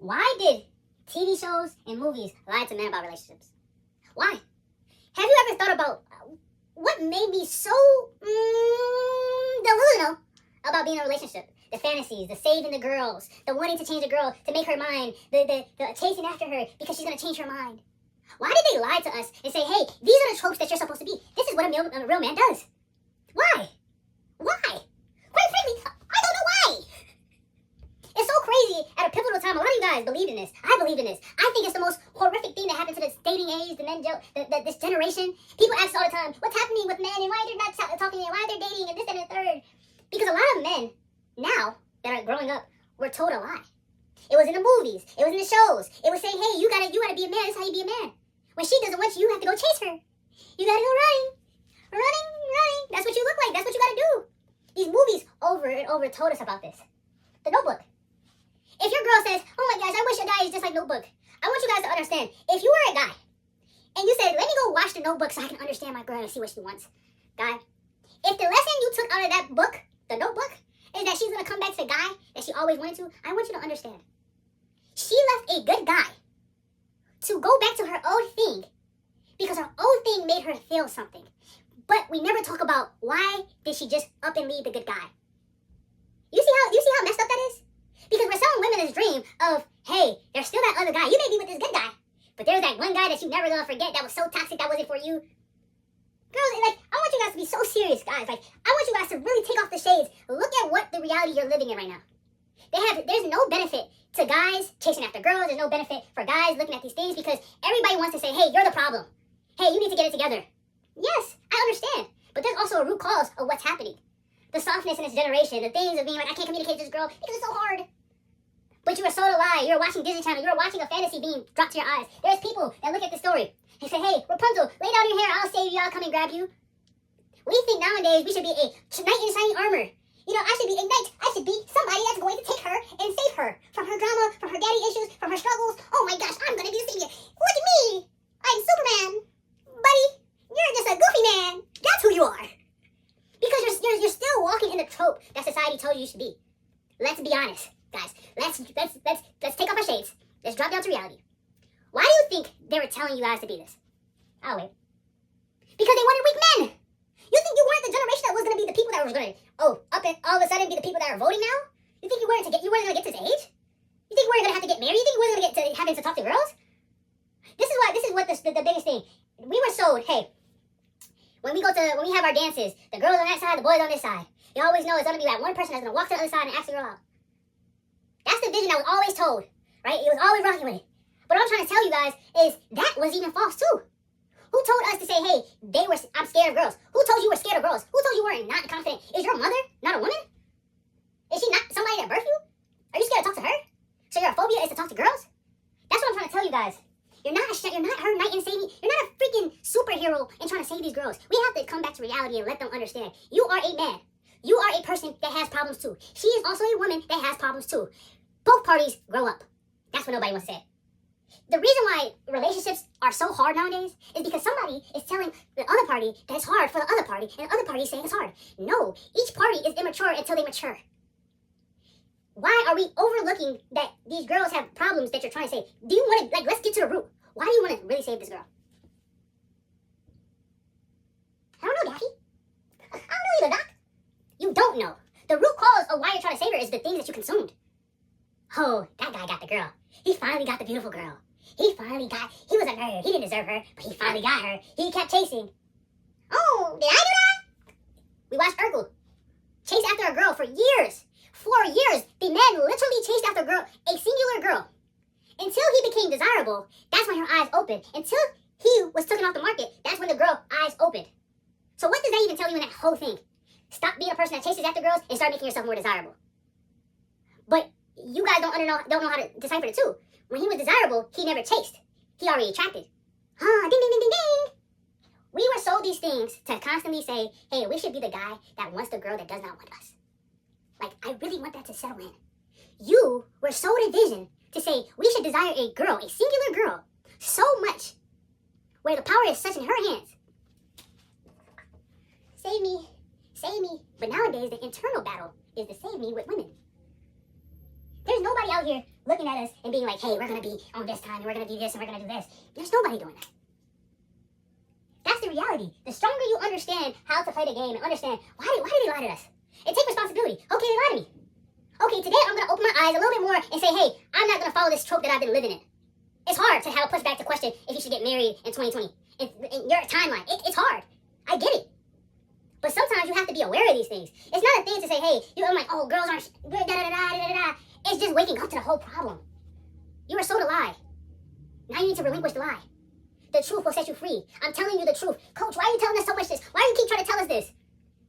Why did TV shows and movies lie to men about relationships? Why? Have you ever thought about what made me so delusional about being in a relationship? The fantasies, the saving the girls, the wanting to change a girl to make her mine, the chasing after her because she's going to change her mind. Why did they lie to us and say, hey, these are the tropes that you're supposed to be? This is what a real man does. Why? Why? Quite frankly, I don't know why. It's so crazy. At a pivotal time, a lot of you guys believed in this. I believed in this. I think it's the most horrific thing that happened to this dating age, this generation. People ask all the time, what's happening with men and why they're not talking and why they're dating and this and the third. Because a lot of men now that are growing up were told a lie. It was in the movies. It was in the shows. It was saying, hey, you gotta be a man. This is how you be a man. When she doesn't want you, you have to go chase her. You gotta go running. That's what you look like. That's what you gotta do. These movies over and over told us about this. The Notebook. If your girl says, oh my gosh, I wish a guy is just like Notebook. I want you guys to understand. If you were a guy and you said, let me go watch the Notebook so I can understand my girl and see what she wants. Guy, if the lesson you took out of that book, the Notebook, is that she's gonna come back to the guy that she always wanted to, I want you to understand. She left a good guy to go back to her old thing because her old thing made her feel something. But we never talk about why did she just up and leave the good guy. You see how messed up that is? Because we're selling women this dream of, hey, there's still that other guy. You may be with this good guy, but there's that one guy that you never gonna forget that was so toxic that wasn't for you. Girls, like, I want you guys to be so serious, guys. Like, I want you guys to really take off the shades. Look at what the reality you're living in right now. There's no benefit to guys chasing after girls. There's no benefit for guys looking at these things because everybody wants to say, hey, you're the problem. Hey, you need to get it together. Yes, I understand. But there's also a root cause of what's happening. The softness in this generation, the things of being like, I can't communicate with this girl because it's so hard. But you were sold a lie. You were watching Disney Channel. You were watching a fantasy being dropped to your eyes. There's people that look at the story and say, hey, Rapunzel, lay down your hair. I'll save you. I'll come and grab you. We think nowadays we should be a knight in shining armor. You know, I should be a knight. I should be somebody that's going to take her and save her from her drama, from her daddy issues, from her struggles. Oh my gosh, I'm going to be the savior. Look at me. I'm Superman. Buddy, you're just a goofy man. That's who you are. Because you're still walking in the trope that society told you you should be. Let's be honest, guys. Let's take off our shades. Let's drop down to reality. Why do you think they were telling you guys to be this? I'll wait. Because they wanted weak men. You think you weren't the generation that was going to be the people that was going to, all of a sudden be the people that are voting now? You think you weren't going to get to this age? You think we weren't going to have to get married? You think we weren't going to get to having to talk to girls? This is what the biggest thing. We were sold, hey, when we have our dances, the girls on that side, the boys on this side. You always know it's going to be that one person that's going to walk to the other side and ask the girl out. That's the vision that was always told, right? It was always rocking with it. But what I'm trying to tell you guys is that was even false too. Who told us to say, hey, I'm scared of girls? Who told you were scared of girls? Who told you were not confident? Is your mother not a woman? Is she not somebody that birthed you? Are you scared to talk to her? So your phobia is to talk to girls? That's what I'm trying to tell you guys. You're not her knight in saving. You're not a freaking superhero in trying to save these girls. We have to come back to reality and let them understand. You are a man. You are a person that has problems too. She is also a woman that has problems too. Both parties grow up. That's what nobody wants to say. The reason why relationships are so hard nowadays is because somebody is telling the other party that it's hard for the other party, and the other party is saying it's hard. No, each party is immature until they mature. Why are we overlooking that these girls have problems that you're trying to say? Do you want to, let's get to the root. Why do you want to really save this girl? I don't know, Daffy. I don't know either, Doc. You don't know. The root cause of why you're trying to save her is the things that you consumed. Oh, that guy got the girl. He finally got the beautiful girl. He was a nerd. He didn't deserve her, but he finally got her. He kept chasing. Oh, did I do that? We watched Urkel chase after a girl for years. 4 years, the man literally chased after a girl, a singular girl. Until he became desirable, that's when her eyes opened. Until he was taken off the market, that's when the girl eyes opened. So what does that even tell you in that whole thing? Stop being a person that chases after girls and start making yourself more desirable. But you guys don't know how to decipher the two. When he was desirable, he never chased. He already attracted. Ding, ding, ding, ding, ding. We were sold these things to constantly say, hey, we should be the guy that wants the girl that does not want us. Like, I really want that to settle in. You were sold a vision to say, we should desire a girl, a singular girl, so much, where the power is such in her hands. Save me. But nowadays, the internal battle is to save me with women. There's nobody out here looking at us and being like, hey, we're going to be on this time, and we're going to do this, and we're going to do this. There's nobody doing that. That's the reality. The stronger you understand how to play the game and understand, why did they lie to us? And take responsibility. Okay, they lied to me. Okay, today I'm going to open my eyes a little bit more and say, hey, I'm not going to follow this trope that I've been living in. It's hard to have a pushback to question if you should get married in 2020. In your timeline, it's hard. I get it. But sometimes you have to be aware of these things. It's not a thing to say, hey, I'm like, oh, girls aren't da-da-da-da-da-da-da. It's just waking up to the whole problem. You were sold a lie. Now you need to relinquish the lie. The truth will set you free. I'm telling you the truth. Coach, why are you telling us so much this? Why do you keep trying to tell us this?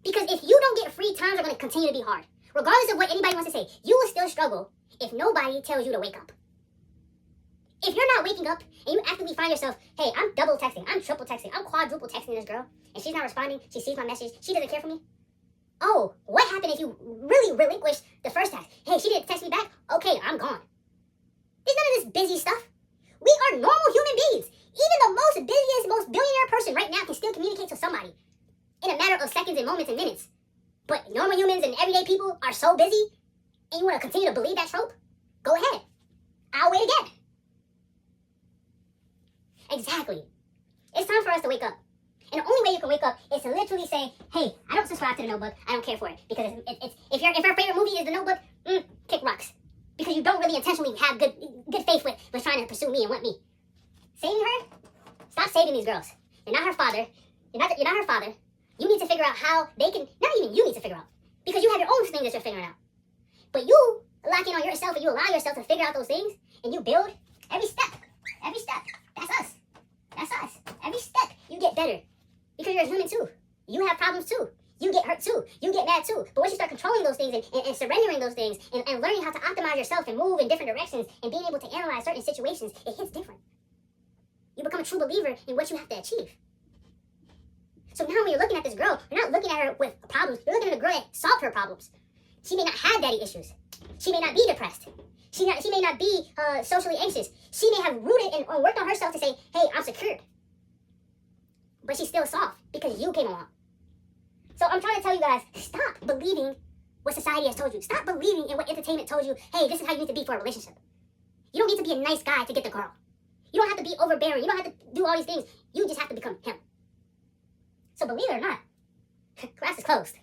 Because if you don't get free, times are going to continue to be hard. Regardless of what anybody wants to say, you will still struggle if nobody tells you to wake up. If you're not waking up and you actively find yourself, hey, I'm double texting, I'm triple texting, I'm quadruple texting this girl, and she's not responding, she sees my message, she doesn't care for me. Oh, what happened if you really relinquish the first text? Hey, she didn't text me back? Okay, I'm gone. There's none of this busy stuff. We are normal human beings. Even the most busiest, most billionaire person right now can still communicate to somebody in a matter of seconds and moments and minutes. But normal humans and everyday people are so busy, and you want to continue to believe that trope? Go ahead. I'll wait again. Exactly. It's time for us to wake up. And the only way you can wake up is to literally say, hey, I don't subscribe to The Notebook. I don't care for it. Because if your favorite movie is The Notebook, kick rocks. Because you don't really intentionally have good faith with trying to pursue me and want me. Saving her? Stop saving these girls. You're not her father. You're not her father. You need to figure out how they can, not even you need to figure out. Because you have your own things that you're figuring out. But you lock in on yourself and you allow yourself to figure out those things and you build every step. Every step. That's us. That's us. Every step you get better. Because you're a human too. You have problems too. You get hurt too. You get mad too. But once you start controlling those things and surrendering those things and learning how to optimize yourself and move in different directions and being able to analyze certain situations, it hits different. You become a true believer in what you have to achieve. So now when you're looking at this girl, you're not looking at her with problems. You're looking at a girl that solved her problems. She may not have daddy issues. She may not be depressed. She may not be socially anxious. She may have rooted and worked on herself to say, hey, I'm secure. But she's still soft because you came along. So I'm trying to tell you guys, stop believing what society has told you. Stop believing in what entertainment told you, hey, this is how you need to be for a relationship. You don't need to be a nice guy to get the girl. You don't have to be overbearing. You don't have to do all these things. You just have to become him. So believe it or not, class is closed.